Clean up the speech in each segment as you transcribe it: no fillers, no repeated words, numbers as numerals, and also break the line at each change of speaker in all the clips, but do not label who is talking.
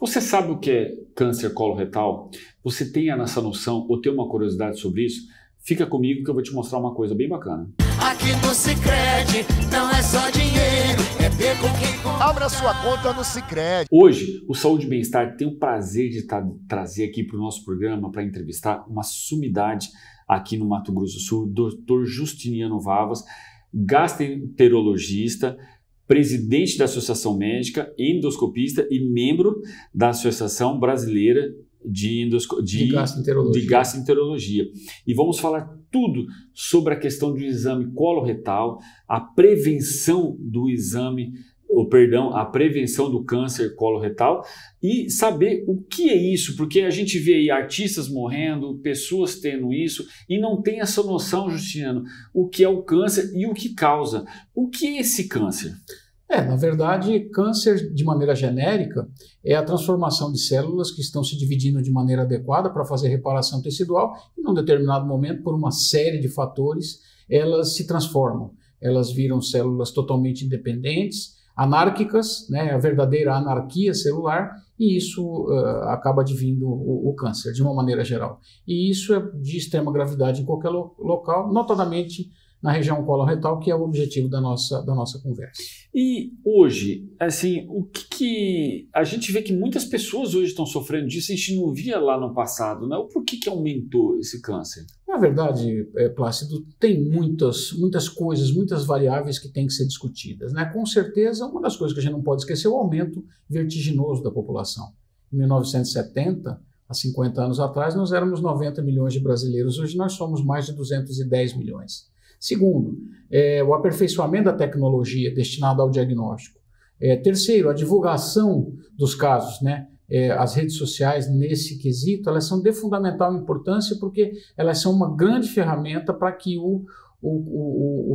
Você sabe o que é câncer coloretal? Você tem essa noção ou tem uma curiosidade sobre isso? Fica comigo que eu vou te mostrar uma coisa bem bacana.
Aqui no Sicredi não é só dinheiro, é ver com quem compra.
Abra sua conta no Sicredi.
Hoje, o Saúde e Bem-Estar tem o prazer de trazer aqui para o nosso programa para entrevistar uma sumidade aqui no Mato Grosso do Sul, Dr. Justiniano Vavas, gastroenterologista, presidente da Associação Médica, endoscopista e membro da Associação Brasileira de Gastroenterologia. E vamos falar tudo sobre a questão do exame coloretal, a prevenção do a prevenção do câncer coloretal e saber o que é isso, porque a gente vê aí artistas morrendo, pessoas tendo isso e não tem essa noção, Justiniano, o que é o câncer e o que causa. O que é esse câncer?
Na verdade, câncer, de maneira genérica, é a transformação de células que estão se dividindo de maneira adequada para fazer reparação tecidual e, num determinado momento, por uma série de fatores, elas se transformam. Elas viram células totalmente independentes, anárquicas, né, a verdadeira anarquia celular, e isso acaba advindo o câncer, de uma maneira geral. E isso é de extrema gravidade em qualquer local, notadamente na região coloretal, que é o objetivo da nossa conversa.
E hoje, assim, o que a gente vê que muitas pessoas hoje estão sofrendo disso, a gente não via lá no passado, né? Por que aumentou esse câncer?
Na verdade, Plácido, tem muitas coisas, muitas variáveis que têm que ser discutidas, né? Com certeza, uma das coisas que a gente não pode esquecer é o aumento vertiginoso da população. Em 1970, há 50 anos atrás, nós éramos 90 milhões de brasileiros, hoje nós somos mais de 210 milhões. Segundo, o aperfeiçoamento da tecnologia destinada ao diagnóstico. Terceiro, a divulgação dos casos, né? As redes sociais, nesse quesito, elas são de fundamental importância porque elas são uma grande ferramenta para que o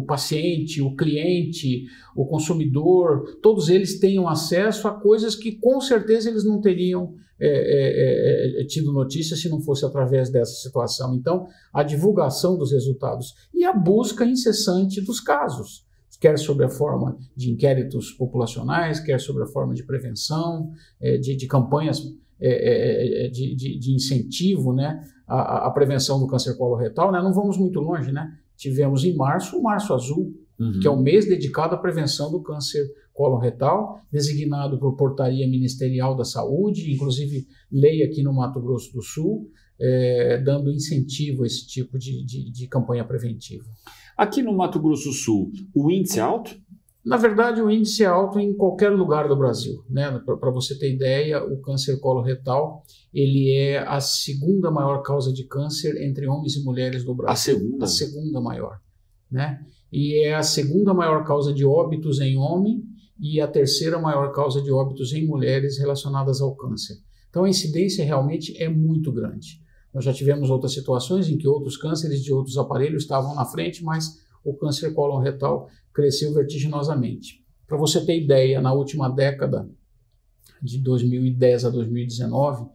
paciente, o cliente, o consumidor, todos eles tenham acesso a coisas que com certeza eles não teriam tido notícia se não fosse através dessa situação. Então, a divulgação dos resultados e a busca incessante dos casos, quer sobre a forma de inquéritos populacionais, quer sobre a forma de prevenção, de campanhas de incentivo, né, à prevenção do câncer coloretal, né? Não vamos muito longe, né? Tivemos em março o Março Azul, que é o mês dedicado à prevenção do câncer coloretal, designado por Portaria Ministerial da Saúde, inclusive lei aqui no Mato Grosso do Sul, dando incentivo a esse tipo de campanha preventiva.
Aqui no Mato Grosso do Sul, o índice é alto?
Na verdade, o índice é alto em qualquer lugar do Brasil, né? Para você ter ideia, o câncer coloretal ele é a segunda maior causa de câncer entre homens e mulheres do Brasil.
A segunda?
A segunda maior, né? E é a segunda maior causa de óbitos em homem e a terceira maior causa de óbitos em mulheres relacionadas ao câncer. Então, a incidência realmente é muito grande. Nós já tivemos outras situações em que outros cânceres de outros aparelhos estavam na frente, mas o câncer coloretal cresceu vertiginosamente. Para você ter ideia, na última década, de 2010 a 2019,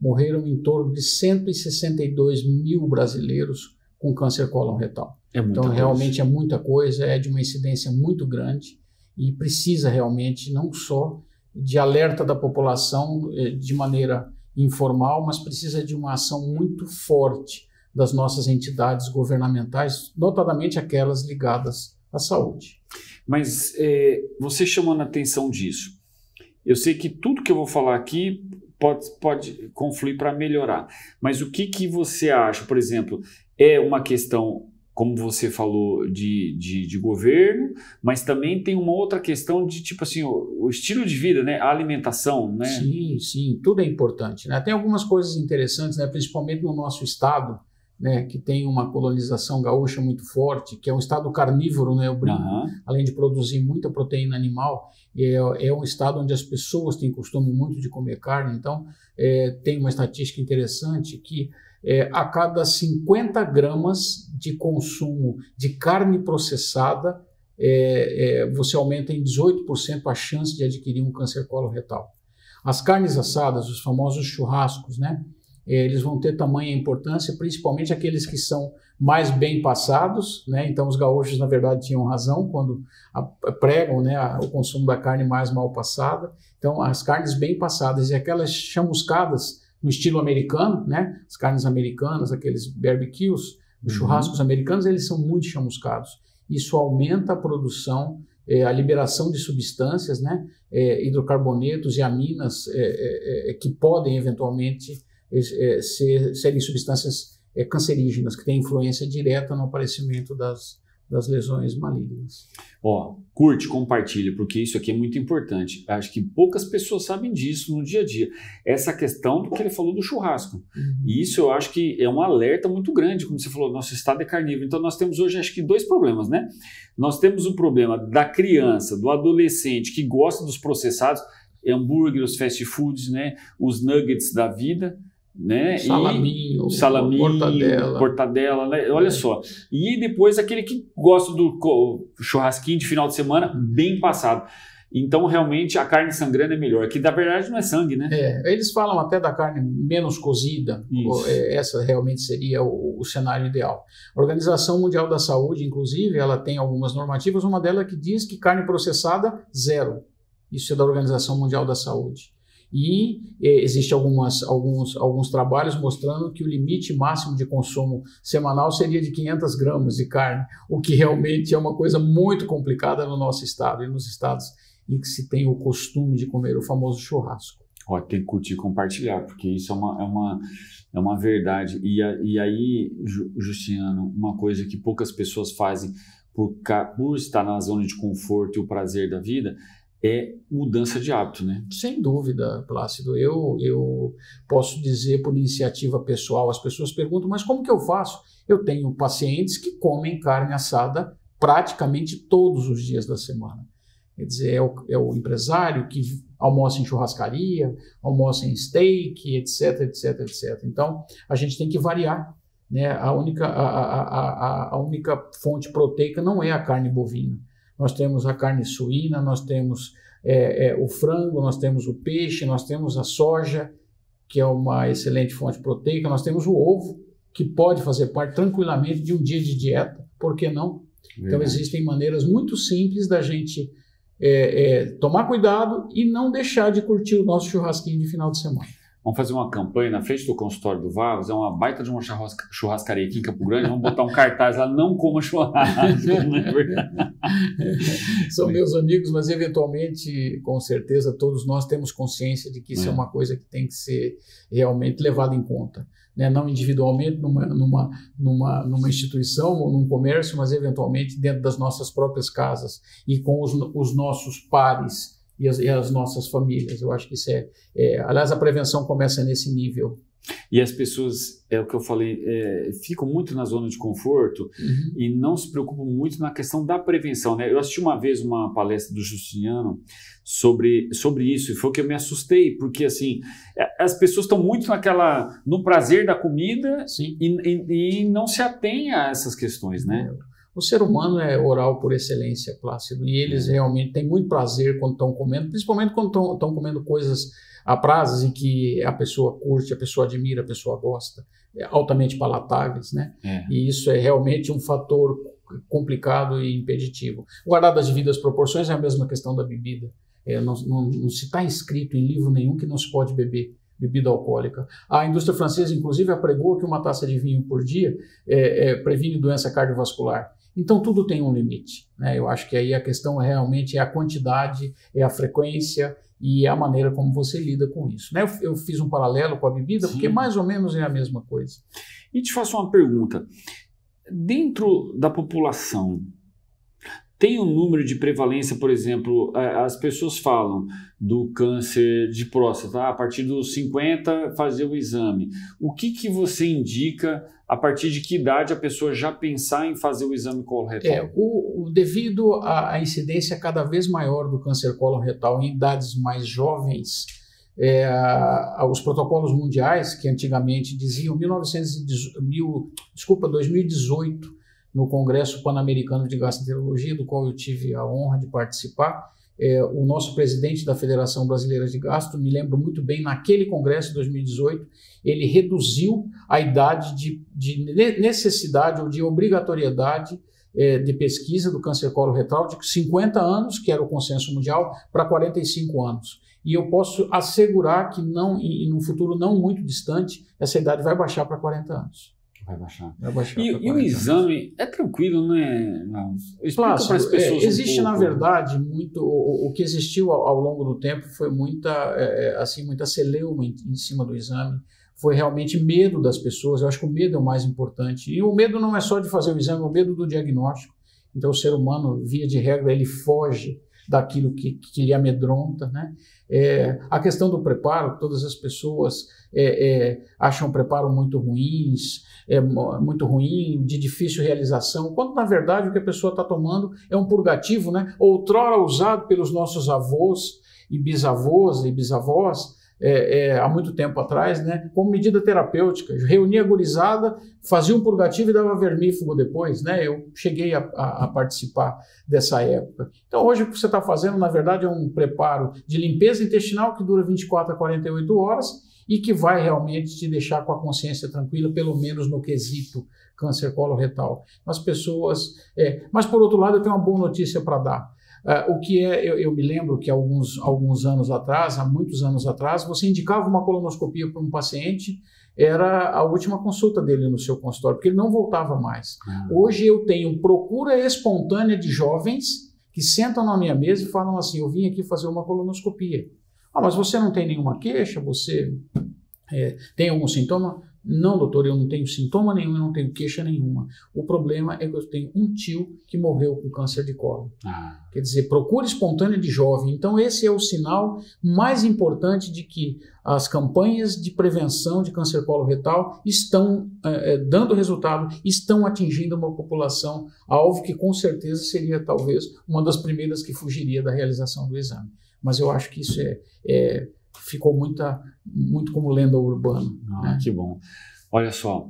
morreram em torno de 162 mil brasileiros com câncer coloretal. Então, realmente é muita coisa, é de uma incidência muito grande e precisa realmente não só de alerta da população de maneira informal, mas precisa de uma ação muito forte das nossas entidades governamentais, notadamente aquelas ligadas à saúde.
Mas você chamando a atenção disso, eu sei que tudo que eu vou falar aqui pode confluir para melhorar, mas o que você acha, por exemplo, é uma questão, como você falou, de governo, mas também tem uma outra questão de, tipo assim, o estilo de vida, né? A alimentação, né?
Sim, tudo é importante, né? Tem algumas coisas interessantes, né? Principalmente no nosso estado, né? Que tem uma colonização gaúcha muito forte, que é um estado carnívoro, né? Eu brinco, além de produzir muita proteína animal, é um estado onde as pessoas têm costume muito de comer carne, então tem uma estatística interessante que a cada 50 gramas de consumo de carne processada, você aumenta em 18% a chance de adquirir um câncer coloretal. As carnes assadas, os famosos churrascos, né? eles vão ter tamanha importância, principalmente aqueles que são mais bem passados, né? Então os gaúchos na verdade tinham razão quando pregam, né, o consumo da carne mais mal passada. Então as carnes bem passadas e aquelas chamuscadas no estilo americano, né? As carnes americanas, aqueles barbecues, os churrascos americanos, eles são muito chamuscados. Isso aumenta a produção, a liberação de substâncias, né? Hidrocarbonetos e aminas que podem eventualmente serem substâncias cancerígenas, que têm influência direta no aparecimento das lesões malignas.
Curte, compartilha, porque isso aqui é muito importante. Acho que poucas pessoas sabem disso no dia a dia. Essa questão do que ele falou do churrasco. E isso eu acho que é um alerta muito grande, como você falou, nosso estado é carnívoro. Então nós temos hoje acho que 2 problemas, né? Nós temos o problema da criança, do adolescente que gosta dos processados, hambúrguer, os fast foods, né? Os nuggets da vida, né?
Salaminho,
mortadela, né? Olha só. E depois aquele que gosta do churrasquinho de final de semana bem passado. Então realmente a carne sangrando é melhor, que na verdade não é sangue, né?
Eles falam até da carne menos cozida. Essa realmente seria o cenário ideal. A Organização Mundial da Saúde, inclusive, ela tem algumas normativas, uma delas que diz que carne processada, 0. Isso é da Organização Mundial da Saúde. E existem alguns trabalhos mostrando que o limite máximo de consumo semanal seria de 500 gramas de carne, o que realmente é uma coisa muito complicada no nosso estado e nos estados em que se tem o costume de comer o famoso churrasco.
Tem que curtir e compartilhar, porque isso é uma verdade. E aí, Justiniano, uma coisa que poucas pessoas fazem por estar na zona de conforto e o prazer da vida é mudança de hábito, né?
Sem dúvida, Plácido. Eu posso dizer por iniciativa pessoal, as pessoas perguntam, mas como que eu faço? Eu tenho pacientes que comem carne assada praticamente todos os dias da semana. Quer dizer, é o empresário que almoça em churrascaria, almoça em steak, etc, etc, etc. Então, a gente tem que variar, né? A única fonte proteica não é a carne bovina. Nós temos a carne suína, nós temos o frango, nós temos o peixe, nós temos a soja, que é uma excelente fonte proteica, nós temos o ovo, que pode fazer parte tranquilamente de um dia de dieta, por que não? Então existem maneiras muito simples da gente tomar cuidado e não deixar de curtir o nosso churrasquinho de final de semana.
Vamos fazer uma campanha na frente do consultório do Vavos, é uma baita de uma churrascaria aqui em Campo Grande, vamos botar um cartaz lá, não coma churrasco, não é verdade?
São meus amigos, mas eventualmente, com certeza, todos nós temos consciência de que isso é uma coisa que tem que ser realmente levada em conta, né? Não individualmente numa instituição ou num comércio, mas eventualmente dentro das nossas próprias casas e com os nossos pares e as nossas famílias. Eu acho que isso aliás, a prevenção começa nesse nível.
E as pessoas, é o que eu falei, ficam muito na zona de conforto e não se preocupam muito na questão da prevenção, né? Eu assisti uma vez uma palestra do Justiniano sobre isso e foi que eu me assustei, porque assim, as pessoas estão muito no prazer da comida e não se atêm a essas questões, né?
O ser humano é oral por excelência, Plácido, e eles realmente têm muito prazer quando estão comendo, principalmente quando estão comendo coisas aprazes e que a pessoa curte, a pessoa admira, a pessoa gosta, altamente palatáveis, né? E isso é realmente um fator complicado e impeditivo. Guardado as devidas proporções é a mesma questão da bebida. Não se está escrito em livro nenhum que não se pode beber bebida alcoólica. A indústria francesa, inclusive, apregou que uma taça de vinho por dia previne doença cardiovascular. Então, tudo tem um limite, né? Eu acho que aí a questão realmente é a quantidade, é a frequência e é a maneira como você lida com isso, né? Eu fiz um paralelo com a bebida, porque mais ou menos é a mesma coisa.
E te faço uma pergunta. Dentro da população, tem um número de prevalência, por exemplo, as pessoas falam do câncer de próstata, a partir dos 50 fazer o exame. O que você indica, a partir de que idade a pessoa já pensar em fazer o exame coloretal?
Devido à incidência cada vez maior do câncer coloretal em idades mais jovens, os protocolos mundiais, que antigamente diziam, 2018, no Congresso Pan-Americano de Gastroenterologia, do qual eu tive a honra de participar, o nosso presidente da Federação Brasileira de Gastro, me lembro muito bem, naquele congresso de 2018, ele reduziu a idade de necessidade ou de obrigatoriedade de pesquisa do câncer coloretal de 50 anos, que era o consenso mundial, para 45 anos. E eu posso assegurar que num futuro não muito distante, essa idade vai baixar para 40 anos.
Vai baixar.
E
o exame é tranquilo, né?
Claro, existe,
um
na verdade, muito. O que existiu ao longo do tempo foi muita celeuma em cima do exame. Foi realmente medo das pessoas. Eu acho que o medo é o mais importante. E o medo não é só de fazer o exame, é o medo do diagnóstico. Então, o ser humano, via de regra, ele foge daquilo que lhe amedronta, né? A questão do preparo, todas as pessoas acham o preparo muito ruim, de difícil realização, quando na verdade o que a pessoa está tomando é um purgativo, né? Outrora usado pelos nossos avós e bisavós e bisavós, há muito tempo atrás, né, como medida terapêutica. Reunia a gurizada, fazia um purgativo e dava vermífugo depois, né? Eu cheguei a participar dessa época. Então hoje o que você está fazendo, na verdade, é um preparo de limpeza intestinal que dura 24 a 48 horas e que vai realmente te deixar com a consciência tranquila, pelo menos no quesito câncer coloretal. As pessoas... Mas por outro lado, eu tenho uma boa notícia para dar. Eu me lembro que alguns anos atrás, há muitos anos atrás, você indicava uma colonoscopia para um paciente, era a última consulta dele no seu consultório, porque ele não voltava mais. Hoje eu tenho procura espontânea de jovens que sentam na minha mesa e falam assim: eu vim aqui fazer uma colonoscopia. Mas você não tem nenhuma queixa? Você tem algum sintoma? Não, doutor, eu não tenho sintoma nenhum, eu não tenho queixa nenhuma. O problema é que eu tenho um tio que morreu com câncer de colo. Quer dizer, procura espontânea de jovem. Então esse é o sinal mais importante de que as campanhas de prevenção de câncer coloretal estão dando resultado, estão atingindo uma população alvo que com certeza seria talvez uma das primeiras que fugiria da realização do exame. Mas eu acho que isso ficou muito como lenda urbana. Né?
Que bom. Olha só,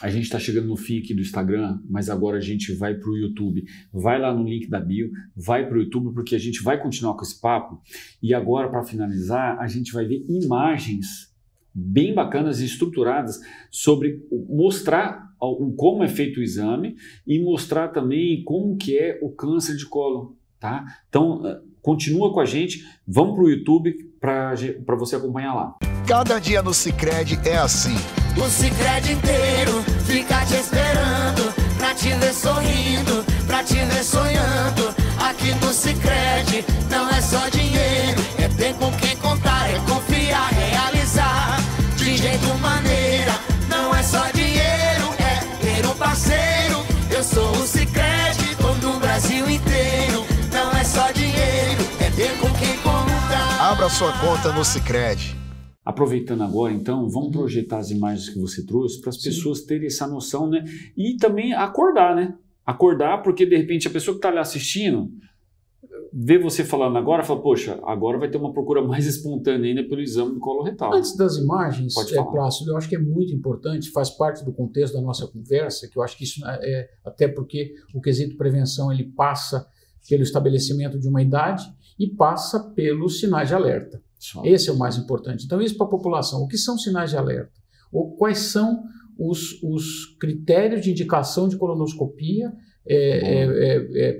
a gente está chegando no fim aqui do Instagram, mas agora a gente vai para o YouTube. Vai lá no link da bio, vai para o YouTube, porque a gente vai continuar com esse papo. E agora, para finalizar, a gente vai ver imagens bem bacanas e estruturadas sobre mostrar como é feito o exame e mostrar também como que é o câncer de colo. Tá? Então, continua com a gente, vamos para o YouTube para você acompanhar lá.
Cada dia no Sicredi é assim.
O Sicredi inteiro fica te esperando, pra te ver sorrindo, pra te ver sonhando. Aqui no Sicredi não é só dinheiro, é ter com quem contar, é confiar, realizar. De jeito maneira, não é só dinheiro, é ter um parceiro. Eu sou o Sicredi, tô no Brasil inteiro. Não é só dinheiro, é ter com quem contar.
Abra sua conta no Sicredi.
Aproveitando agora, então, vamos projetar as imagens que você trouxe para as pessoas terem essa noção, né? E também acordar, né? Acordar, porque de repente a pessoa que está ali assistindo vê você falando agora, fala, poxa, agora vai ter uma procura mais espontânea ainda pelo exame do colo retal.
Antes das imagens, Plácido, eu acho que é muito importante, faz parte do contexto da nossa conversa, que eu acho que isso até porque o quesito prevenção ele passa pelo estabelecimento de uma idade e passa pelos sinais de alerta. Esse é o mais importante. Então, isso para a população. O que são sinais de alerta? Ou quais são os critérios de indicação de colonoscopia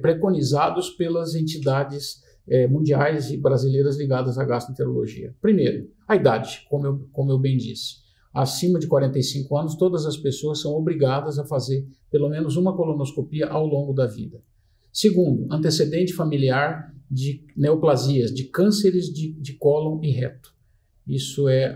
preconizados pelas entidades mundiais e brasileiras ligadas à gastroenterologia? Primeiro, a idade, como eu bem disse. Acima de 45 anos, todas as pessoas são obrigadas a fazer pelo menos uma colonoscopia ao longo da vida. Segundo, antecedente familiar de neoplasias, de cânceres de cólon e reto. Isso é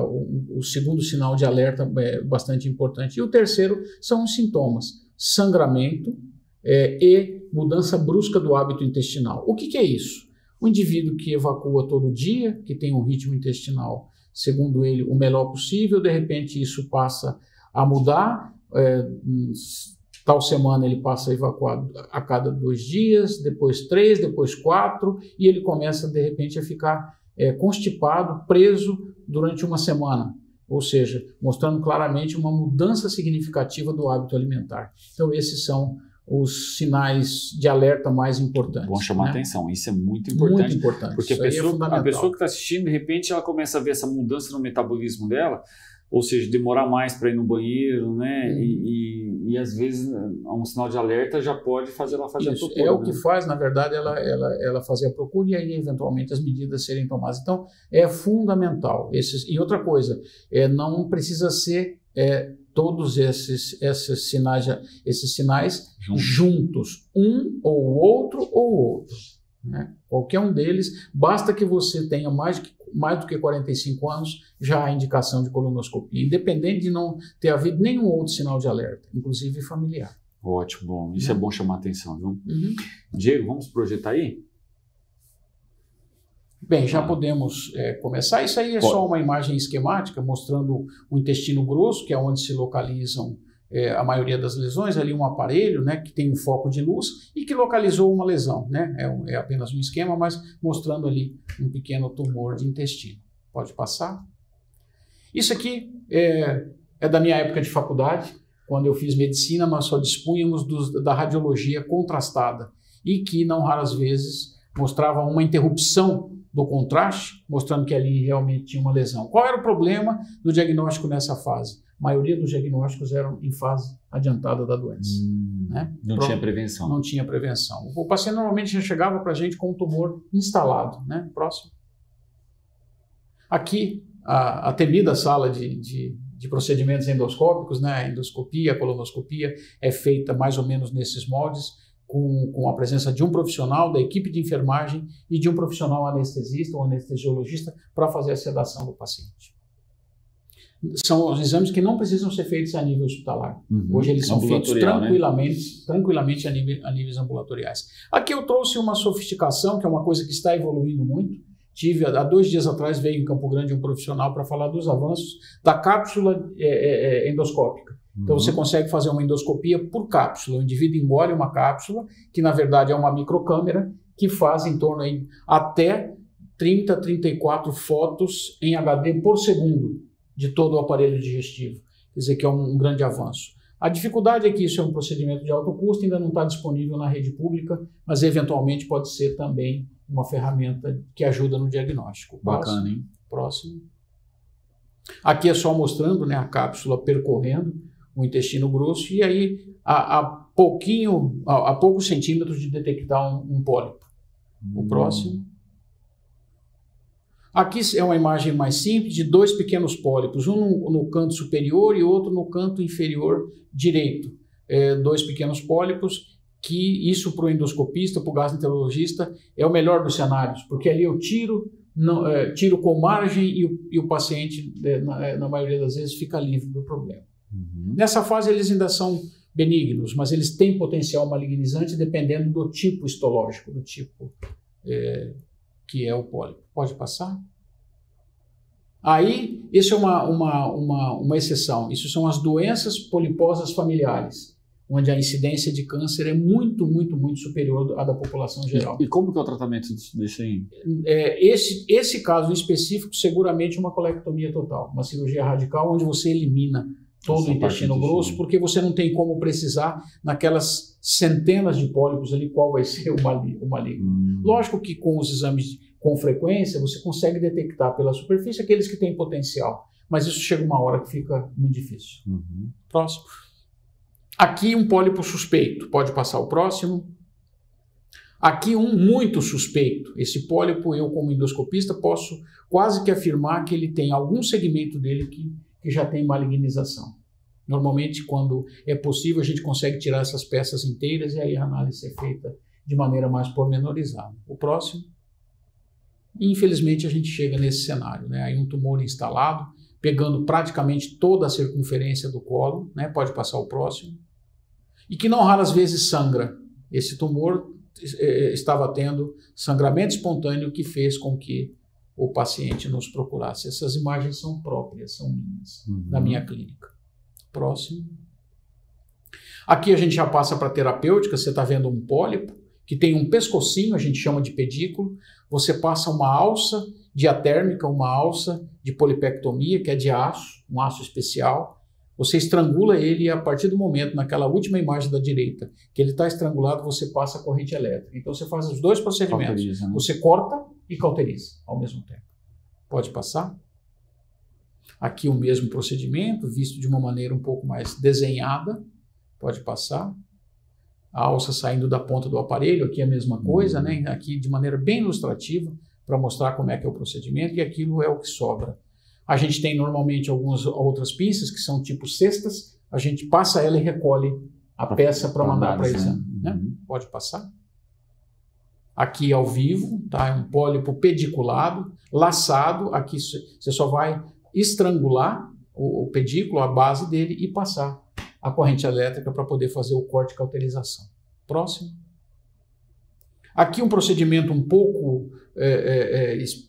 o segundo sinal de alerta bastante importante. E o terceiro são os sintomas: sangramento e mudança brusca do hábito intestinal. O que é isso? O indivíduo que evacua todo dia, que tem um ritmo intestinal, segundo ele, o melhor possível, de repente isso passa a mudar. Tal semana ele passa a evacuar a cada 2 dias, depois 3, depois 4, e ele começa, de repente, a ficar constipado, preso durante uma semana. Ou seja, mostrando claramente uma mudança significativa do hábito alimentar. Então, esses são os sinais de alerta mais importantes.
Bom chamar
né?
atenção, isso é muito importante.
Muito importante.
Porque a pessoa que está assistindo, de repente, ela começa a ver essa mudança no metabolismo dela, ou seja, demorar mais para ir no banheiro, né? E às vezes um sinal de alerta já pode fazer ela fazer
Isso,
a procura.
é o que faz, na verdade, ela fazer a procura e aí, eventualmente, as medidas serem tomadas. Então, é fundamental. E outra coisa, não precisa ser todos esses sinais juntos, um ou outro, né? Qualquer um deles, basta que você tenha mais do que 45 anos, já há indicação de colonoscopia, independente de não ter havido nenhum outro sinal de alerta, inclusive familiar.
Ótimo, bom. Isso é bom chamar atenção, viu?
Uhum.
Diego, vamos projetar aí?
Bem, já podemos começar. Isso aí é só uma imagem esquemática mostrando o intestino grosso, que é onde se localizam a maioria das lesões, ali um aparelho, né, que tem um foco de luz e que localizou uma lesão, né? É apenas um esquema, mas mostrando ali um pequeno tumor de intestino. Pode passar. Isso aqui é da minha época de faculdade. Quando eu fiz medicina, nós só dispunhamos da radiologia contrastada e que, não raras vezes, mostrava uma interrupção do contraste, mostrando que ali realmente tinha uma lesão. Qual era o problema do diagnóstico nessa fase? A maioria dos diagnósticos eram em fase adiantada da doença. Né?
Não tinha prevenção.
Não tinha prevenção. O paciente normalmente já chegava para a gente com um tumor instalado. Né? Próximo. Aqui, a temida sala de procedimentos endoscópicos, né? A endoscopia, a colonoscopia é feita mais ou menos nesses moldes, com a presença de um profissional da equipe de enfermagem e de um profissional anestesista ou anestesiologista para fazer a sedação do paciente. São os exames que não precisam ser feitos a nível hospitalar. Hoje eles são feitos tranquilamente a níveis ambulatoriais. Aqui eu trouxe uma sofisticação, que é uma coisa que está evoluindo muito. Há 2 dias atrás veio em Campo Grande um profissional para falar dos avanços da cápsula endoscópica. Então você consegue fazer uma endoscopia por cápsula. O indivíduo engole uma cápsula, que na verdade é uma microcâmera, que faz em torno aí até 30, 34 fotos em HD por segundo de todo o aparelho digestivo. Quer dizer que é um grande avanço. A dificuldade é que isso é um procedimento de alto custo, ainda não está disponível na rede pública, mas eventualmente pode ser também uma ferramenta que ajuda no diagnóstico.
Bacana, hein?
Próximo. Aqui é só mostrando, né, a cápsula percorrendo o intestino grosso e aí a poucos centímetros de detectar um pólipo. O próximo. Aqui é uma imagem mais simples de 2 pequenos pólipos, um no canto superior e outro no canto inferior direito. 2 pequenos pólipos, que isso para o endoscopista, para o gastroenterologista, é o melhor dos cenários, porque ali eu tiro com margem e o paciente, na maioria das vezes, fica livre do problema. Nessa fase eles ainda são benignos, mas eles têm potencial malignizante dependendo do tipo histológico, do tipo que é o pólipo. Pode passar? Aí, isso é uma exceção. Isso são as doenças poliposas familiares, onde a incidência de câncer é muito, muito, muito superior à da população geral.
E como que é o tratamento disso aí?
Esse caso em específico, seguramente uma colectomia total, uma cirurgia radical, onde você elimina todo o intestino grosso, porque você não tem como precisar naquelas centenas de pólipos ali qual vai ser o maligno. Lógico que com os exames com frequência você consegue detectar pela superfície aqueles que têm potencial, mas isso chega uma hora que fica muito difícil. Próximo. Aqui um pólipo suspeito, pode passar o próximo. Aqui um muito suspeito. Esse pólipo, eu como endoscopista posso quase que afirmar que ele tem algum segmento dele que já tem malignização. Normalmente, quando é possível, a gente consegue tirar essas peças inteiras e aí a análise é feita de maneira mais pormenorizada. O próximo. Infelizmente, a gente chega nesse cenário, né? Aí um tumor instalado, pegando praticamente toda a circunferência do colo, né? Pode passar o próximo. E que não raras vezes sangra. Esse tumor estava tendo sangramento espontâneo que fez com que o paciente nos procurasse. Essas imagens são próprias, são minhas, da minha clínica. Próximo. Aqui a gente já passa para a terapêutica, você está vendo um pólipo, que tem um pescocinho, a gente chama de pedículo, você passa uma alça diatérmica, uma alça de polipectomia, que é de aço, um aço especial, Você estrangula ele e a partir do momento, naquela última imagem da direita, que ele está estrangulado, você passa a corrente elétrica. Então você faz os dois procedimentos.
Cauteriza, né?
Você corta e cauteriza ao mesmo tempo. Pode passar. Aqui o mesmo procedimento, visto de uma maneira um pouco mais desenhada. Pode passar. A alça saindo da ponta do aparelho, aqui é a mesma coisa, né? Aqui de maneira bem ilustrativa, para mostrar como é que é o procedimento, e aquilo é o que sobra. A gente tem normalmente algumas outras pinças que são tipo cestas, a gente passa ela e recolhe a peça para mandar para exame. Né? Pode passar. Aqui ao vivo, tá? É um pólipo pediculado, laçado, aqui você só vai estrangular o pedículo, a base dele, e passar a corrente elétrica para poder fazer o corte e cauterização. Próximo. Aqui um procedimento um pouco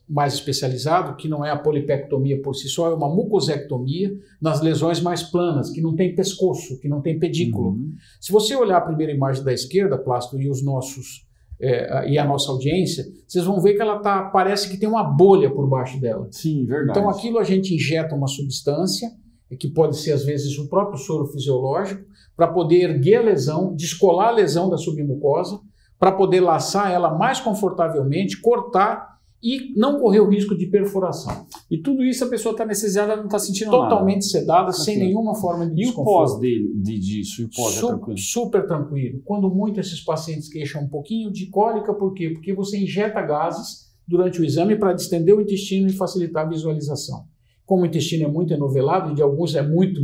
mais especializado, que não é a polipectomia por si só, é uma mucosectomia nas lesões mais planas, que não tem pescoço, que não tem pedículo. Se você olhar a primeira imagem da esquerda, Plácido, e os nossos e a nossa audiência, vocês vão ver que ela parece que tem uma bolha por baixo dela.
Sim, verdade.
Então aquilo a gente injeta uma substância, que pode ser às vezes o próprio soro fisiológico, para poder erguer a lesão, descolar a lesão da submucosa, para poder laçar ela mais confortavelmente, cortar e não correr o risco de perfuração.
E tudo isso a pessoa está anestesiada, não está sentindo nada.
Totalmente sedada, sem nenhuma forma de desconforto.
E o pós disso? E o pós é tranquilo?
Super tranquilo. Quando muito esses pacientes queixam um pouquinho de cólica, por quê? Porque você injeta gases durante o exame para distender o intestino e facilitar a visualização. Como o intestino é muito enovelado, e de alguns é muito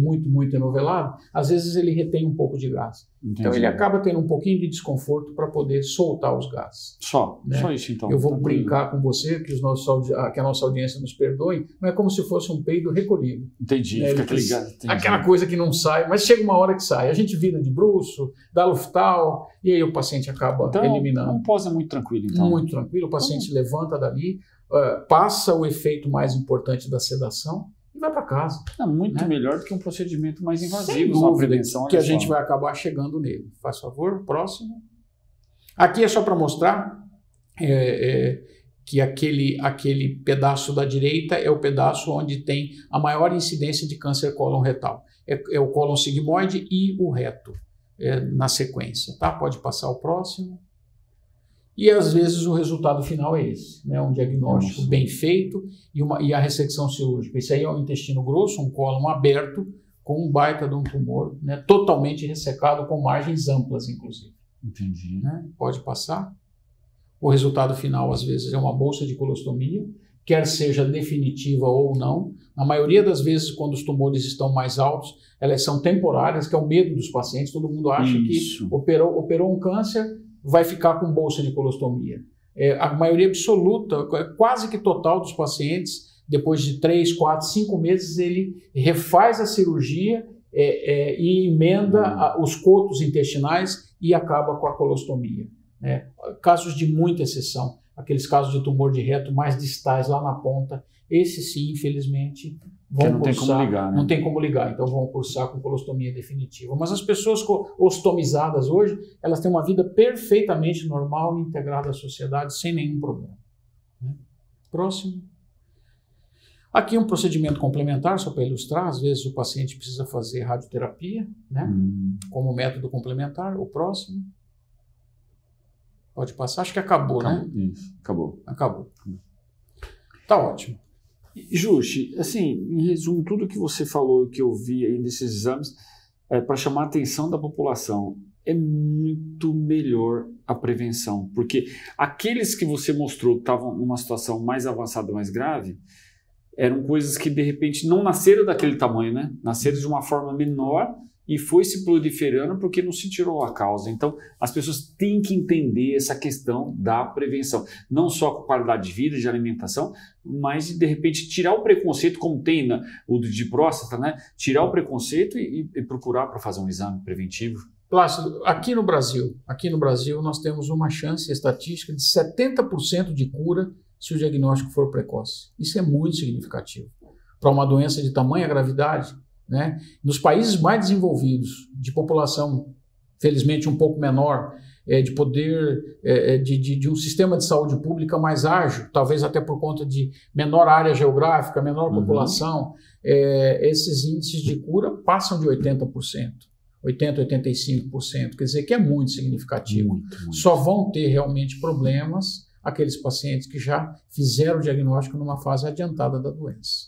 enovelado, às vezes ele retém um pouco de gás. Entendi. Então ele acaba tendo um pouquinho de desconforto para poder soltar os gases.
Só isso então.
Eu vou brincar com você, que a nossa audiência nos perdoe, não é como se fosse um peido recolhido.
Entendi, fica aquele gás.
Aquela coisa que não sai, mas chega uma hora que sai. A gente vira de bruço, dá Luftal, e aí o paciente acaba eliminando.
Um pós é muito tranquilo então.
Muito tranquilo, o paciente levanta dali, passa o efeito mais importante da sedação e vai para casa.
É muito melhor do que um procedimento mais invasivo.
Sem dúvida, prevenção, que a gente vai acabar chegando nele. Faz favor, próximo. Aqui é só para mostrar que aquele pedaço da direita é o pedaço onde tem a maior incidência de câncer cólon retal. É o cólon sigmoide e o reto na sequência. Tá? Pode passar o próximo. E às vezes o resultado final é esse, né? Um diagnóstico bem feito e a ressecção cirúrgica. Isso aí é um intestino grosso, um cólon aberto, com um baita de um tumor, né? Totalmente ressecado, com margens amplas, inclusive.
Entendi.
Né? Pode passar. O resultado final, às vezes, é uma bolsa de colostomia, quer seja definitiva ou não. Na maioria das vezes, quando os tumores estão mais altos, elas são temporárias, que é o medo dos pacientes. Todo mundo acha que operou um câncer, vai ficar com bolsa de colostomia. A maioria absoluta, quase que total dos pacientes, depois de 3, 4, 5 meses, ele refaz a cirurgia e emenda os cotos intestinais e acaba com a colostomia. Casos de muita exceção, aqueles casos de tumor de reto mais distais lá na ponta, esses sim, infelizmente, vão cursar. Tem como ligar, né? Não tem como ligar, então vão cursar com colostomia definitiva. Mas as pessoas ostomizadas hoje, elas têm uma vida perfeitamente normal e integrada à sociedade, sem nenhum problema. Próximo. Aqui um procedimento complementar, só para ilustrar, às vezes o paciente precisa fazer radioterapia, né? Como método complementar. O próximo. Pode passar, acho que acabou, né?
Isso, acabou.
Tá ótimo.
Justi, assim, em resumo, tudo que você falou, que eu vi aí nesses exames, para chamar a atenção da população, é muito melhor a prevenção, porque aqueles que você mostrou que estavam numa situação mais avançada, mais grave, eram coisas que de repente não nasceram daquele tamanho, né? Nasceram de uma forma menor e foi se proliferando porque não se tirou a causa. Então, as pessoas têm que entender essa questão da prevenção. Não só com qualidade de vida, de alimentação, mas de repente tirar o preconceito, como tem o de próstata, né? Tirar o preconceito e procurar para fazer um exame preventivo.
Plácido, aqui no Brasil nós temos uma chance estatística de 70% de cura se o diagnóstico for precoce. Isso é muito significativo. Para uma doença de tamanha gravidade, né? Nos países mais desenvolvidos, de população felizmente um pouco menor, de poder, de um sistema de saúde pública mais ágil, talvez até por conta de menor área geográfica, menor população, esses índices de cura passam de 80%, 80%, 85%, quer dizer que é muito significativo.
Muito.
Só vão ter realmente problemas aqueles pacientes que já fizeram o diagnóstico numa fase adiantada da doença.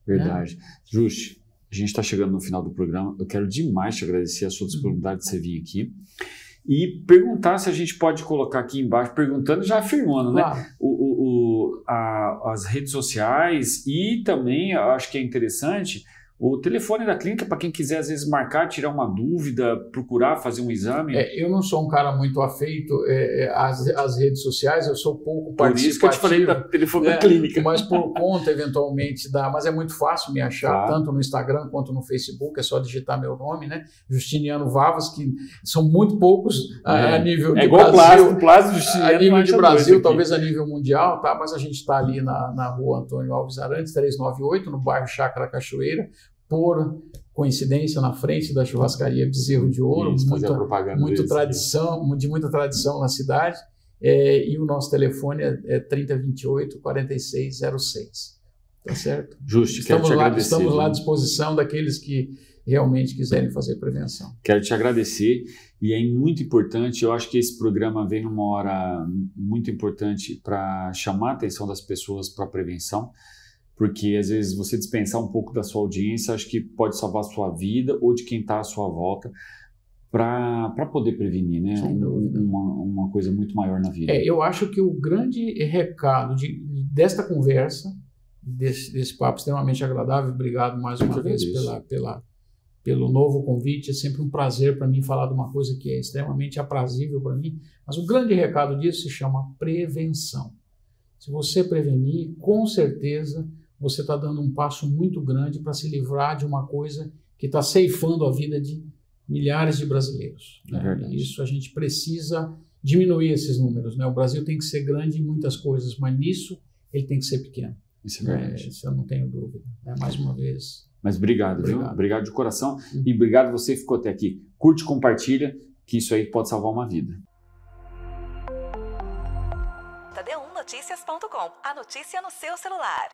Verdade. Juste, a gente está chegando no final do programa. Eu quero demais te agradecer a sua disponibilidade de você vir aqui e perguntar se a gente pode colocar aqui embaixo, perguntando, já afirmando,
Claro.
né? As redes sociais e também, eu acho que é interessante, o telefone da clínica para quem quiser às vezes marcar, tirar uma dúvida, procurar fazer um exame.
Eu não sou um cara muito afeito às redes sociais, eu sou pouco
Por isso que eu te falei do telefone da clínica.
Mas por conta, eventualmente, mas é muito fácil me achar, tanto no Instagram quanto no Facebook, é só digitar meu nome, né? Justiniano Vavas, que são muito poucos a nível de
igual
Brasil.
Plácido Justiniano.
A nível de Brasil, talvez a nível mundial, tá? Mas a gente está ali na rua Antônio Alves Arantes, 398, no bairro Chácara Cachoeira, por coincidência, na frente da churrascaria Bezerro de Ouro,
Isso,
de muita tradição na cidade, e o nosso telefone é 3028-4606, tá certo?
Justo, quero te agradecer.
Estamos lá à disposição daqueles que realmente quiserem fazer prevenção.
Quero te agradecer, e é muito importante, eu acho que esse programa vem numa hora muito importante para chamar a atenção das pessoas para a prevenção, porque às vezes você dispensar um pouco da sua audiência, acho que pode salvar a sua vida ou de quem está à sua volta, para poder prevenir, né? Uma coisa muito maior na vida.
Eu acho que o grande recado desta conversa, desse papo extremamente agradável, obrigado mais uma vez pelo novo convite, é sempre um prazer para mim falar de uma coisa que é extremamente aprazível para mim, mas o grande recado disso se chama prevenção. Se você prevenir, com certeza você está dando um passo muito grande para se livrar de uma coisa que está ceifando a vida de milhares de brasileiros. Né? E isso a gente precisa diminuir esses números. Né? O Brasil tem que ser grande em muitas coisas, mas nisso ele tem que ser pequeno.
Isso é verdade.
Isso eu não tenho dúvida. Mais uma vez.
Mas obrigado, viu? Obrigado de coração. E obrigado você que ficou até aqui. Curte, compartilha, que isso aí pode salvar uma vida.
D1Noticias.com, a notícia no seu celular.